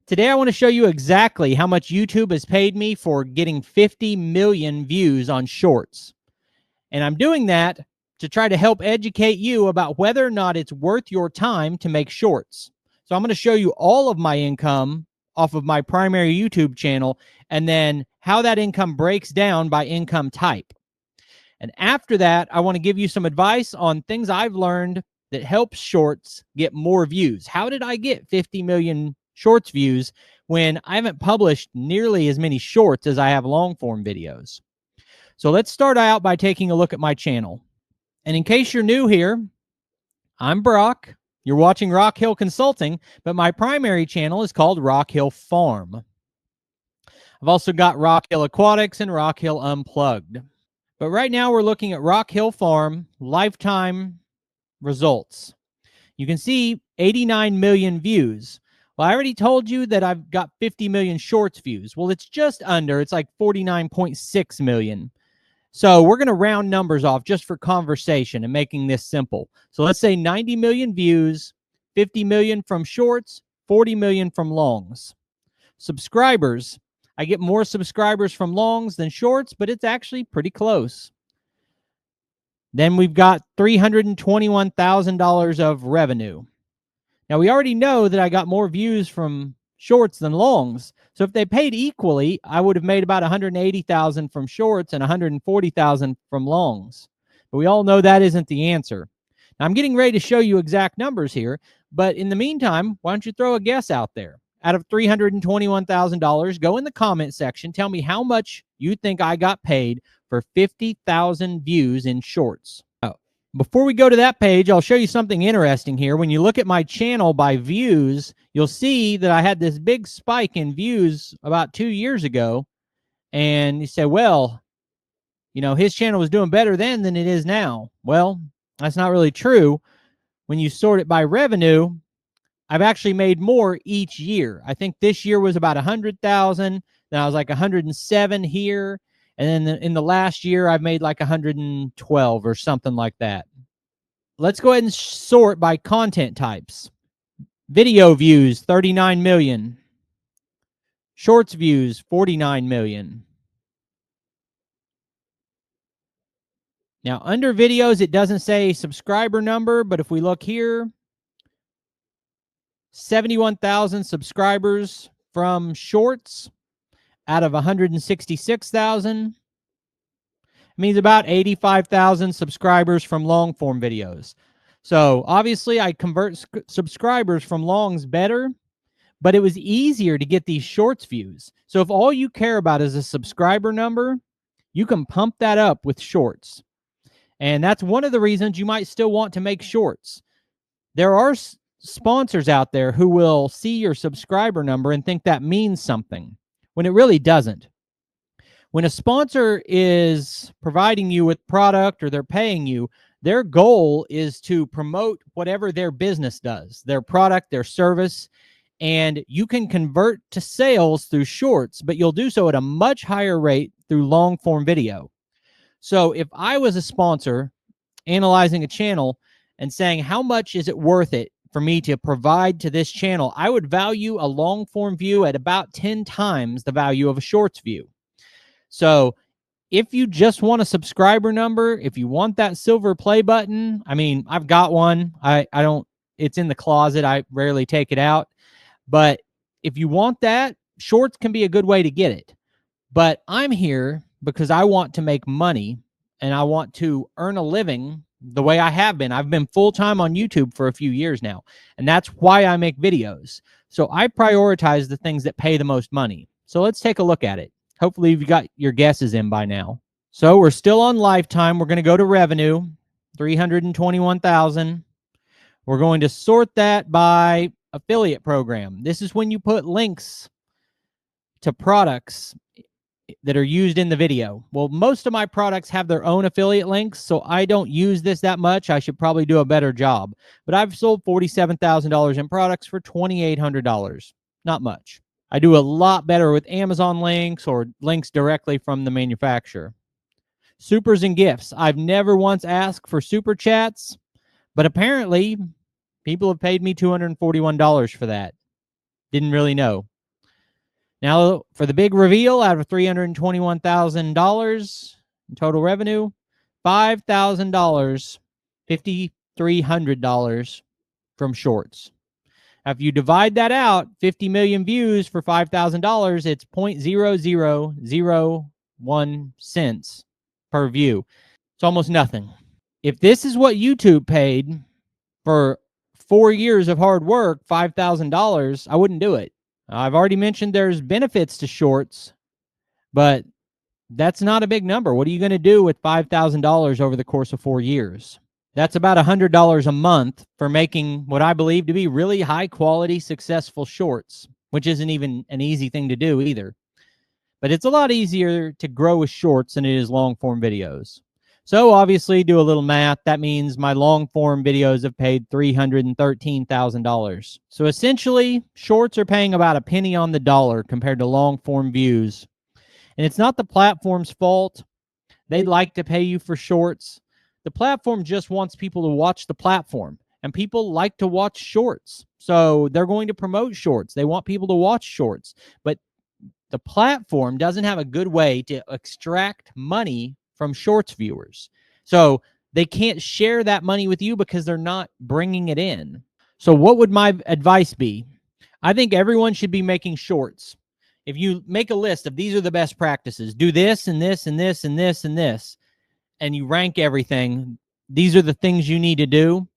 Today I want to show you exactly how much YouTube has paid me for getting 50 million views on shorts. And I'm doing that to try to help educate you about whether or not it's worth your time to make shorts. So I'm going to show you all of my income off of my primary YouTube channel and then how that income breaks down by income type. And after that, I want to give you some advice on things I've learned that helps shorts get more views. How did I get 50 million shorts views when I haven't published nearly as many shorts as I have long form videos? So let's start out by taking a look at my channel. And in case you're new here, I'm Brock. You're watching Rock Hill Consulting, but my primary channel is called Rock Hill Farm. I've also got Rock Hill Aquatics and Rock Hill Unplugged. But right now we're looking at Rock Hill Farm lifetime results. You can see 89 million views. Well, I already told you that I've got 50 million shorts views. Well, it's just under. It's like 49.6 million. So we're going to round numbers off just for conversation and making this simple. So let's say 90 million views, 50 million from shorts, 40 million from longs. Subscribers. I get more subscribers from longs than shorts, but it's actually pretty close. Then we've got $321,000 of revenue. Now, we already know that I got more views from shorts than longs. So if they paid equally, I would have made about $180,000 from shorts and $140,000 from longs. But we all know that isn't the answer. Now, I'm getting ready to show you exact numbers here, but in the meantime, why don't you throw a guess out there? Out of $321,000, go in the comment section. Tell me how much you think I got paid for 50,000 views in shorts. Before we go to that page, I'll show you something interesting here. When you look at my channel by views, you'll see that I had this big spike in views about 2 years ago. And you say, well, you know, his channel was doing better then than it is now. Well, that's not really true. When you sort it by revenue, I've actually made more each year. I think this year was about 100,000. Then I was like 107 here. And then in the last year, I've made like 112 or something like that. Let's go ahead and sort by content types. Video views, 39 million. Shorts views, 49 million. Now, under videos, it doesn't say subscriber number, but if we look here, 71,000 subscribers from shorts out of 166,000. Means about 85,000 subscribers from long form videos. So obviously I convert subscribers from longs better, but it was easier to get these shorts views. So if all you care about is a subscriber number, you can pump that up with shorts. And that's one of the reasons you might still want to make shorts. There are sponsors out there who will see your subscriber number and think that means something, when it really doesn't. When a sponsor is providing you with product or they're paying you, their goal is to promote whatever their business does, their product, their service, and you can convert to sales through shorts, but you'll do so at a much higher rate through long form video. So if I was a sponsor analyzing a channel and saying, how much is it worth it for me to provide to this channel, I would value a long form view at about 10 times the value of a shorts view. So if you just want a subscriber number, if you want that silver play button, I mean, I've got one. I don't, it's in the closet. I rarely take it out. But if you want that, shorts can be a good way to get it. But I'm here because I want to make money and I want to earn a living the way I have been. I've been full-time on YouTube for a few years now, and that's why I make videos. So I prioritize the things that pay the most money. So let's take a look at it. Hopefully you've got your guesses in by now. So we're still on lifetime. We're going to go to revenue, 321,000. We're going to sort that by affiliate program. This is when you put links to products that are used in the video. Well, most of my products have their own affiliate links, so I don't use this that much. I should probably do a better job. But I've sold $47,000 in products for $2,800. Not much. I do a lot better with Amazon links or links directly from the manufacturer. Supers and gifts. I've never once asked for super chats, but apparently people have paid me $241 for that. Didn't really know. Now, for the big reveal, out of $321,000 in total revenue, $5,000, $5,300 from shorts. Now, if you divide that out, 50 million views for $5,000, it's 0.0001 cents per view. It's almost nothing. If this is what YouTube paid for 4 years of hard work, $5,000, I wouldn't do it. I've already mentioned there's benefits to shorts, but that's not a big number. What are you going to do with $5,000 over the course of 4 years? That's about $100 a month for making what I believe to be really high quality, successful shorts, which isn't even an easy thing to do either. But it's a lot easier to grow with shorts than it is long form videos. So obviously, do a little math. That means my long form videos have paid $313,000. So essentially, shorts are paying about a penny on the dollar compared to long form views. And it's not the platform's fault. They'd like to pay you for shorts. The platform just wants people to watch the platform, and people like to watch shorts. So they're going to promote shorts. They want people to watch shorts. But the platform doesn't have a good way to extract money from shorts viewers. So they can't share that money with you because they're not bringing it in. So what would my advice be? I think everyone should be making shorts. If you make a list of these are the best practices, do this and this and this and this and this, and you rank everything, these are the things you need to do.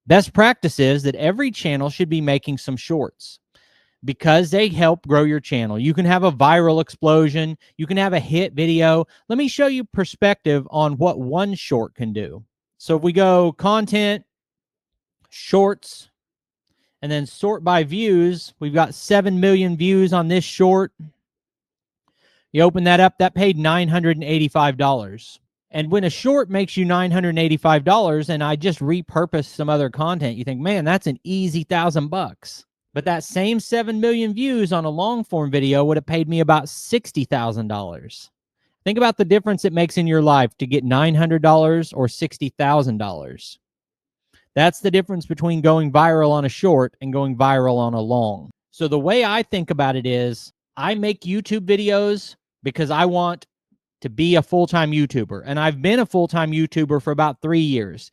Best practice is that every channel should be making some shorts because they help grow your channel. You can have a viral explosion. You can have a hit video. Let me show you perspective on what one short can do. So if we go content, shorts, and then sort by views, we've got 7 million views on this short. You open that up, that paid $985. And when a short makes you $985 and I just repurpose some other content, you think, man, that's an easy $1,000. But that same 7 million views on a long form video would have paid me about $60,000. Think about the difference it makes in your life to get $900 or $60,000. That's the difference between going viral on a short and going viral on a long. So the way I think about it is I make YouTube videos because I want to be a full-time YouTuber. And I've been a full-time YouTuber for about 3 years.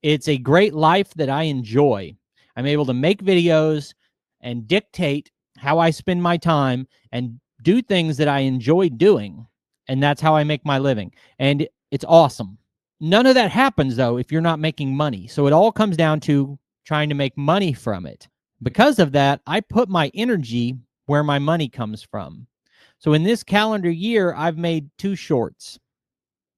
It's a great life that I enjoy. I'm able to make videos and dictate how I spend my time and do things that I enjoy doing. And that's how I make my living. And it's awesome. None of that happens, though, if you're not making money. So it all comes down to trying to make money from it. Because of that, I put my energy where my money comes from. So in this calendar year, I've made 2 shorts.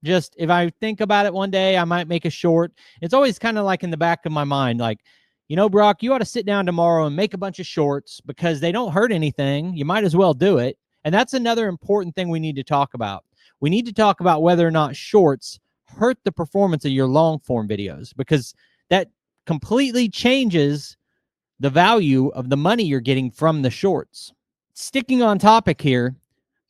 Just if I think about it one day, I might make a short. It's always kind of like in the back of my mind, like, you know, Brock, you ought to sit down tomorrow and make a bunch of shorts because they don't hurt anything. You might as well do it. And that's another important thing we need to talk about. We need to talk about whether or not shorts hurt the performance of your long form videos, because that completely changes the value of the money you're getting from the shorts. Sticking on topic here,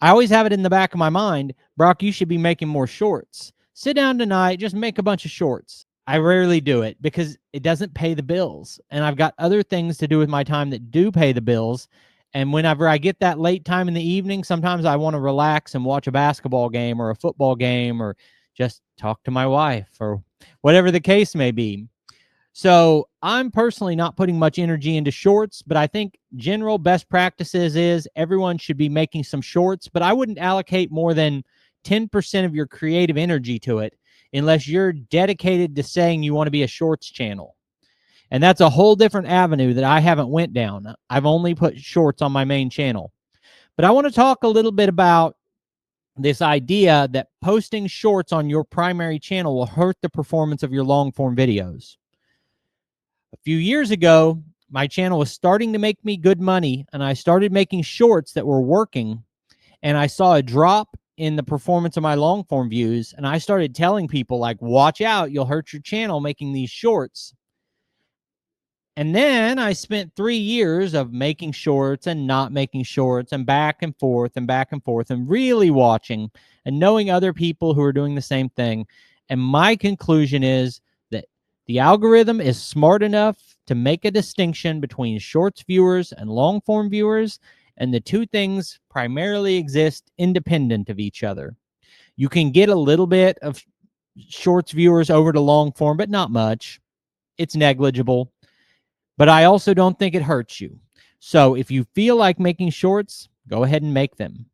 I always have it in the back of my mind, Brock, you should be making more shorts. Sit down tonight, just make a bunch of shorts. I rarely do it because it doesn't pay the bills. And I've got other things to do with my time that do pay the bills. And whenever I get that late time in the evening, sometimes I want to relax and watch a basketball game or a football game or just talk to my wife or whatever the case may be. So I'm personally not putting much energy into shorts, but I think general best practices is everyone should be making some shorts, but I wouldn't allocate more than 10% of your creative energy to it unless you're dedicated to saying you want to be a shorts channel. And that's a whole different avenue that I haven't went down. I've only put shorts on my main channel. But I want to talk a little bit about this idea that posting shorts on your primary channel will hurt the performance of your long form videos. A few years ago, my channel was starting to make me good money, and I started making shorts that were working, and I saw a drop in the performance of my long form views, and I started telling people, like, watch out, you'll hurt your channel making these shorts. And then I spent 3 years of making shorts and not making shorts and back and forth and really watching and knowing other people who are doing the same thing. And my conclusion is that the algorithm is smart enough to make a distinction between shorts viewers and long form viewers. And the two things primarily exist independent of each other. You can get a little bit of shorts viewers over to long form, but not much. It's negligible. But I also don't think it hurts you. So if you feel like making shorts, go ahead and make them.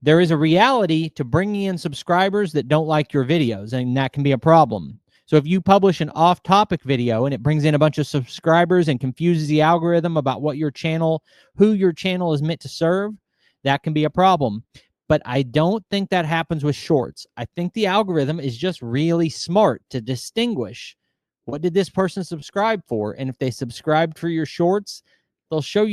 There is a reality to bringing in subscribers that don't like your videos, and that can be a problem. So if you publish an off-topic video and it brings in a bunch of subscribers and confuses the algorithm about what your channel, who your channel is meant to serve, that can be a problem. But I don't think that happens with shorts. I think the algorithm is just really smart to distinguish what did this person subscribe for, and if they subscribed for your shorts, they'll show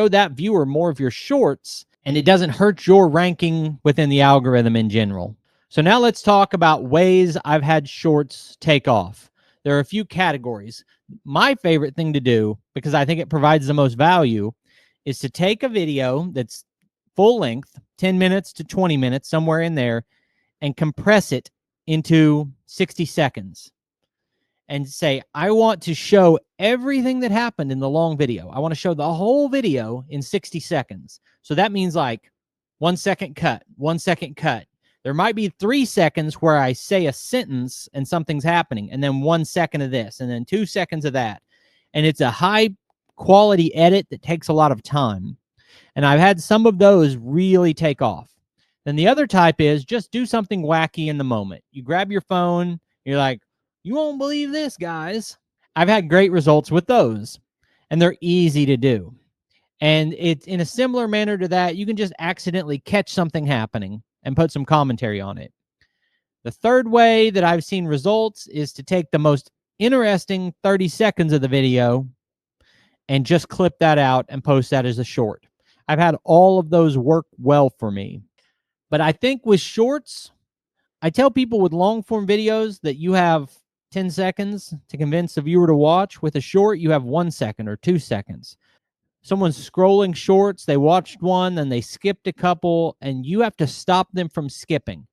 that viewer more of your shorts, and it doesn't hurt your ranking within the algorithm in general. So now let's talk about ways I've had shorts take off. There are a few categories. My favorite thing to do, because I think it provides the most value, is to take a video that's full length, 10 minutes to 20 minutes, somewhere in there, and compress it into 60 seconds. And say, I want to show everything that happened in the long video. I want to show the whole video in 60 seconds. So that means like 1 second cut, 1 second cut. There might be 3 seconds where I say a sentence and something's happening, and then 1 second of this, and then 2 seconds of that. And it's a high quality edit that takes a lot of time. And I've had some of those really take off. Then the other type is just do something wacky in the moment. You grab your phone, you're like, you won't believe this, guys. I've had great results with those, and they're easy to do. And it's in a similar manner to that, you can just accidentally catch something happening and put some commentary on it. The third way that I've seen results is to take the most interesting 30 seconds of the video and just clip that out and post that as a short. I've had all of those work well for me. But I think with shorts, I tell people with long form videos that you have 10 seconds to convince the viewer to watch. With a short, you have 1 second or 2 seconds. Someone's scrolling shorts, they watched one, then they skipped a couple, and you have to stop them from skipping.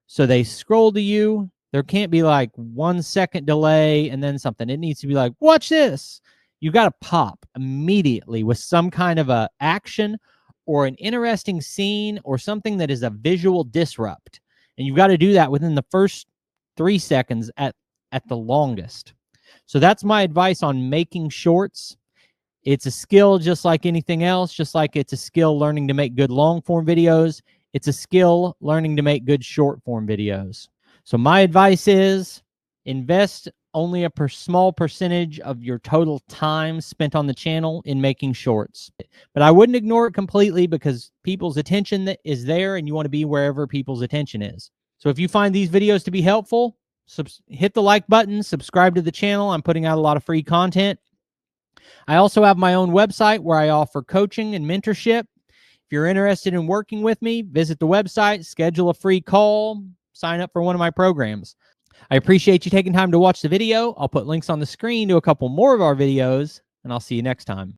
So they scroll to you. There can't be like 1 second delay and then something. It needs to be like, watch this. You got to pop immediately with some kind of a action or an interesting scene or something that is a visual disrupt. And you've got to do that within the first 3 seconds at the longest. So that's my advice on making shorts. It's a skill just like anything else, just like it's a skill learning to make good long form videos. It's a skill learning to make good short form videos. So my advice is invest only a small percentage of your total time spent on the channel in making shorts. But I wouldn't ignore it completely because people's attention is there and you want to be wherever people's attention is. So if you find these videos to be helpful, hit the like button, subscribe to the channel. I'm putting out a lot of free content. I also have my own website where I offer coaching and mentorship. If you're interested in working with me, visit the website, schedule a free call, sign up for one of my programs. I appreciate you taking time to watch the video. I'll put links on the screen to a couple more of our videos, and I'll see you next time.